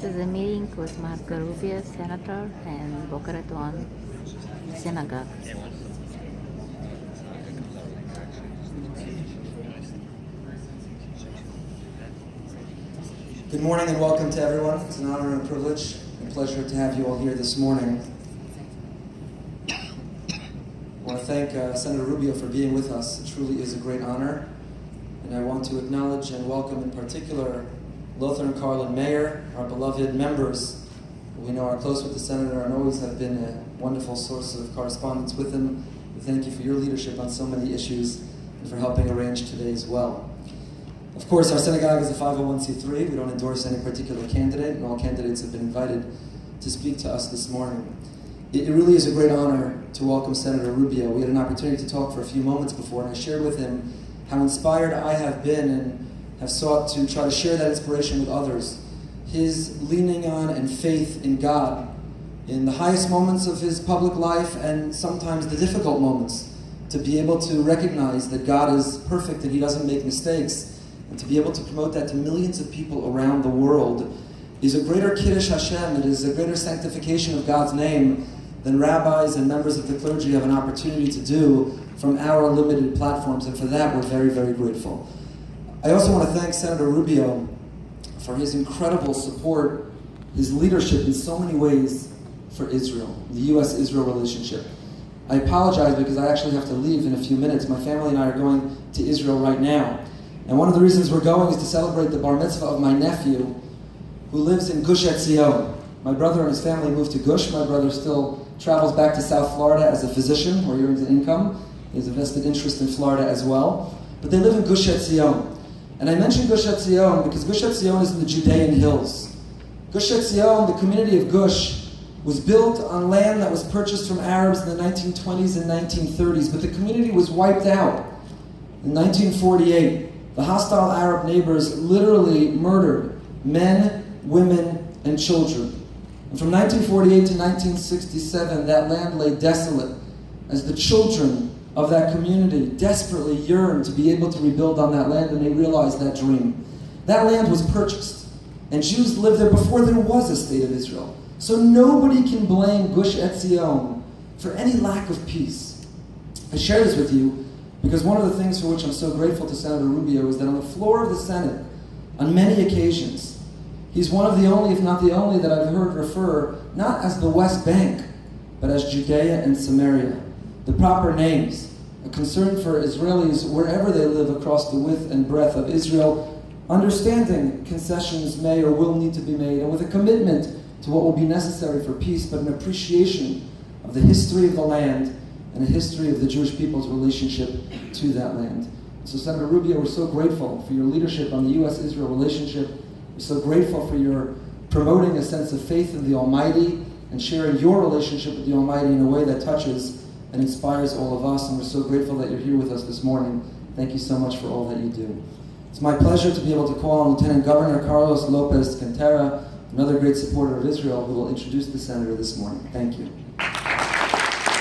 is a meeting with Marco Rubio, Senator, and Boca Raton Synagogue. Good morning and welcome to everyone. It's an honor and a privilege and pleasure to have you all here this morning. I want to thank Senator Rubio for being with us. It truly is a great honor. And I want to acknowledge and welcome in particular Lothar and Carlin Mayer, our beloved members. We know are close with the Senator and always have been a wonderful source of correspondence with him. We thank you for your leadership on so many issues and for helping arrange today as well. Of course, our synagogue is a 501c3. We don't endorse any particular candidate, and all candidates have been invited to speak to us this morning. It really is a great honor to welcome Senator Rubio. We had an opportunity to talk for a few moments before, and I shared with him how inspired I have been and have sought to try to share that inspiration with others. His leaning on and faith in God in the highest moments of his public life and sometimes the difficult moments, to be able to recognize that God is perfect and he doesn't make mistakes, and to be able to promote that to millions of people around the world is a greater Kiddush Hashem. It is a greater sanctification of God's name than rabbis and members of the clergy have an opportunity to do from our limited platforms, and for that we're very, very grateful. I also want to thank Senator Rubio for his incredible support, his leadership in so many ways for Israel, the U.S.-Israel relationship. I apologize because I actually have to leave in a few minutes. My family and I are going to Israel right now. And one of the reasons we're going is to celebrate the bar mitzvah of my nephew, who lives in Gush Etzion. My brother and his family moved to Gush. My brother still travels back to South Florida as a physician, where he earns an income. He has a vested interest in Florida as well. But they live in Gush Etzion. And I mention Gush Etzion because Gush Etzion is in the Judean hills. Gush Etzion, the community of Gush, was built on land that was purchased from Arabs in the 1920s and 1930s, but the community was wiped out in 1948. The hostile Arab neighbors literally murdered men, women, and children. And from 1948 to 1967, that land lay desolate as the children of that community desperately yearned to be able to rebuild on that land, and they realized that dream. That land was purchased, and Jews lived there before there was a state of Israel. So nobody can blame Gush Etzion for any lack of peace. I share this with you because one of the things for which I'm so grateful to Senator Rubio is that on the floor of the Senate, on many occasions, he's one of the only, if not the only, that I've heard refer not as the West Bank, but as Judea and Samaria, the proper names, a concern for Israelis wherever they live across the width and breadth of Israel, understanding concessions may or will need to be made, and with a commitment to what will be necessary for peace, but an appreciation of the history of the land and the history of the Jewish people's relationship to that land. So Senator Rubio, we're so grateful for your leadership on the U.S.-Israel relationship. We're so grateful for your promoting a sense of faith in the Almighty and sharing your relationship with the Almighty in a way that touches and inspires all of us. And we're so grateful that you're here with us this morning. Thank you so much for all that you do. It's my pleasure to be able to call on Lieutenant Governor Carlos Lopez Cantera, another great supporter of Israel, who will introduce the Senator this morning. Thank you.